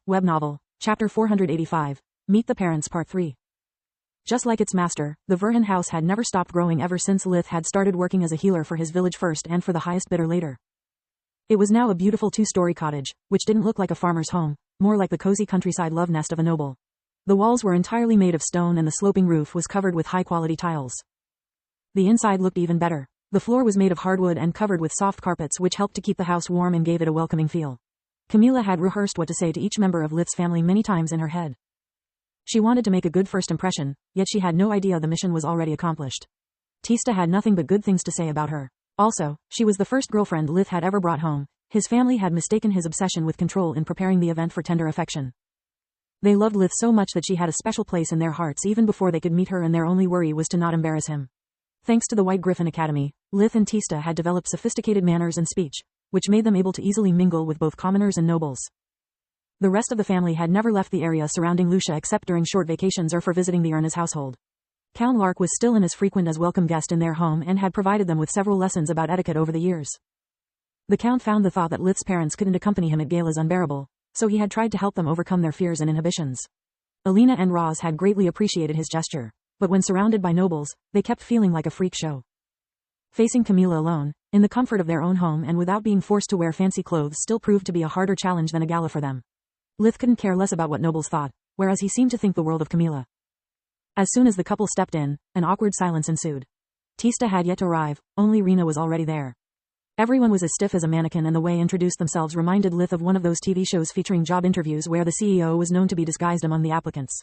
Web Novel, Chapter 485, Meet the Parents Part 3. Just like its master, the Verhan house had never stopped growing ever since Lith had started working as a healer for his village first and for the highest bidder later. It was now a beautiful two-story cottage, which didn't look like a farmer's home, more like the cozy countryside love nest of a noble. The walls were entirely made of stone and the sloping roof was covered with high-quality tiles. The inside looked even better. The floor was made of hardwood and covered with soft carpets which helped to keep the house warm and gave it a welcoming feel. Camilla had rehearsed what to say to each member of Lith's family many times in her head. She wanted to make a good first impression, yet she had no idea the mission was already accomplished. Tista had nothing but good things to say about her. Also, she was the first girlfriend Lith had ever brought home. His family had mistaken his obsession with control in preparing the event for tender affection. They loved Lith so much that she had a special place in their hearts even before they could meet her, and their only worry was to not embarrass him. Thanks to the White Griffin Academy, Lith and Tista had developed sophisticated manners and speech, which made them able to easily mingle with both commoners and nobles. The rest of the family had never left the area surrounding Lucia except during short vacations or for visiting the Erna's household. Count Lark was still an as frequent as welcome guest in their home and had provided them with several lessons about etiquette over the years. The Count found the thought that Lith's parents couldn't accompany him at galas unbearable, so he had tried to help them overcome their fears and inhibitions. Alina and Roz had greatly appreciated his gesture, but when surrounded by nobles, they kept feeling like a freak show. Facing Camilla alone, in the comfort of their own home and without being forced to wear fancy clothes still proved to be a harder challenge than a gala for them. Lith couldn't care less about what nobles thought, whereas he seemed to think the world of Camilla. As soon as the couple stepped in, an awkward silence ensued. Tista had yet to arrive, only Rena was already there. Everyone was as stiff as a mannequin, and the way introduced themselves reminded Lith of one of those TV shows featuring job interviews where the CEO was known to be disguised among the applicants.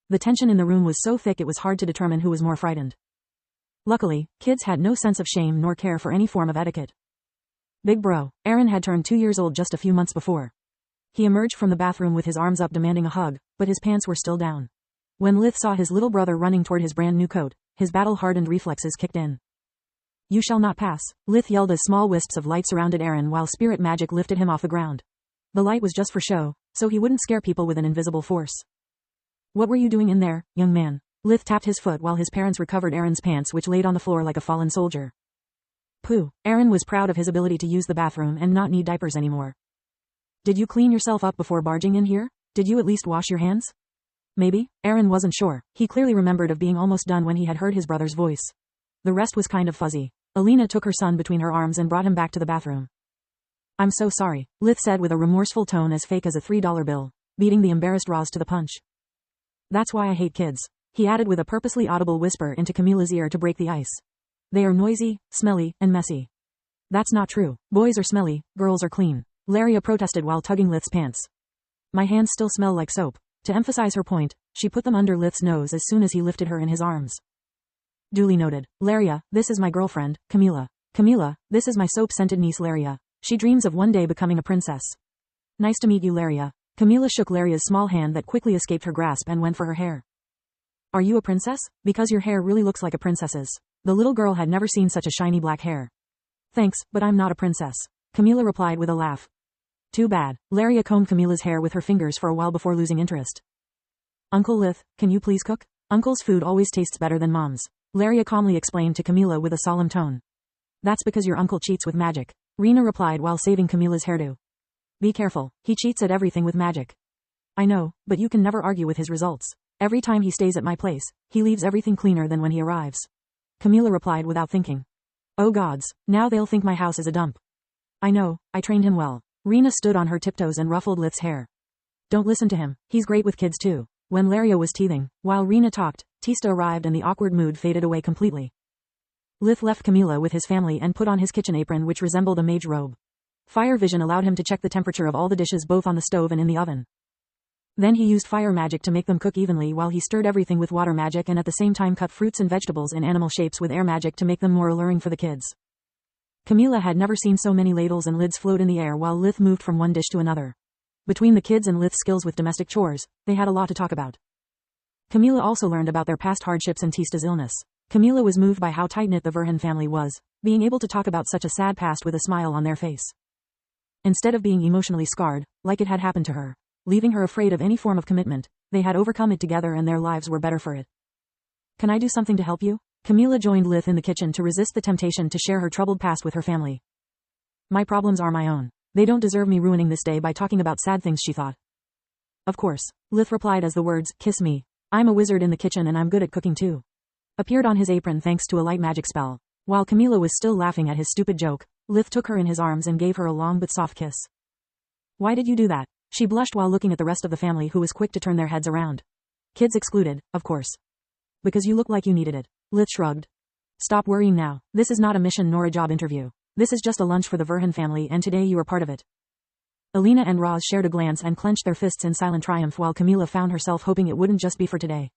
The tension in the room was so thick it was hard to determine who was more frightened. Luckily, kids had no sense of shame nor care for any form of etiquette. Big bro, Aaron had turned 2 years old just a few months before. He emerged from the bathroom with his arms up demanding a hug, but his pants were still down. When Lith saw his little brother running toward his brand new coat, his battle-hardened reflexes kicked in. You shall not pass, Lith yelled as small wisps of light surrounded Aaron while spirit magic lifted him off the ground. The light was just for show, so he wouldn't scare people with an invisible force. What were you doing in there, young man? Lith tapped his foot while his parents recovered Aaron's pants, which laid on the floor like a fallen soldier. Pooh, Aaron was proud of his ability to use the bathroom and not need diapers anymore. Did you clean yourself up before barging in here? Did you at least wash your hands? Maybe, Aaron wasn't sure. He clearly remembered of being almost done when he had heard his brother's voice. The rest was kind of fuzzy. Alina took her son between her arms and brought him back to the bathroom. I'm so sorry, Lith said with a remorseful tone as fake as a $3 bill, beating the embarrassed Roz to the punch. That's why I hate kids, he added with a purposely audible whisper into Camilla's ear to break the ice. They are noisy, smelly, and messy. That's not true. Boys are smelly, girls are clean, Laria protested while tugging Lith's pants. My hands still smell like soap. To emphasize her point, she put them under Lith's nose as soon as he lifted her in his arms. Duly noted. Laria, this is my girlfriend, Camilla. Camilla, this is my soap-scented niece Laria. She dreams of one day becoming a princess. Nice to meet you, Laria. Camilla shook Laria's small hand that quickly escaped her grasp and went for her hair. Are you a princess? Because your hair really looks like a princess's. The little girl had never seen such a shiny black hair. Thanks, but I'm not a princess, Camilla replied with a laugh. Too bad. Laria combed Camilla's hair with her fingers for a while before losing interest. Uncle Lith, can you please cook? Uncle's food always tastes better than Mom's, Laria calmly explained to Camilla with a solemn tone. That's because your uncle cheats with magic, Rena replied while saving Camilla's hairdo. Be careful, he cheats at everything with magic. I know, but you can never argue with his results. Every time he stays at my place, he leaves everything cleaner than when he arrives. Camilla replied without thinking. Oh gods, now they'll think my house is a dump. I know, I trained him well. Rena stood on her tiptoes and ruffled Lith's hair. Don't listen to him, he's great with kids too. When Laria was teething, while Rena talked, Tista arrived and the awkward mood faded away completely. Lith left Camilla with his family and put on his kitchen apron, which resembled a mage robe. Fire vision allowed him to check the temperature of all the dishes both on the stove and in the oven. Then he used fire magic to make them cook evenly while he stirred everything with water magic and at the same time cut fruits and vegetables in animal shapes with air magic to make them more alluring for the kids. Camilla had never seen so many ladles and lids float in the air while Lith moved from one dish to another. Between the kids and Lith's skills with domestic chores, they had a lot to talk about. Camilla also learned about their past hardships and Tista's illness. Camilla was moved by how tight-knit the Verhan family was, being able to talk about such a sad past with a smile on their face. Instead of being emotionally scarred, like it had happened to her, leaving her afraid of any form of commitment, they had overcome it together and their lives were better for it. Can I do something to help you? Camilla joined Lith in the kitchen to resist the temptation to share her troubled past with her family. My problems are my own. They don't deserve me ruining this day by talking about sad things, she thought. Of course, Lith replied as the words, kiss me. I'm a wizard in the kitchen and I'm good at cooking too. Appeared on his apron thanks to a light magic spell. While Camila was still laughing at his stupid joke, Lith took her in his arms and gave her a long but soft kiss. Why did you do that? She blushed while looking at the rest of the family who was quick to turn their heads around. Kids excluded, of course. Because you look like you needed it. Lith shrugged. Stop worrying now. This is not a mission nor a job interview. This is just a lunch for the Verhan family and today you are part of it. Alina and Roz shared a glance and clenched their fists in silent triumph while Camila found herself hoping it wouldn't just be for today.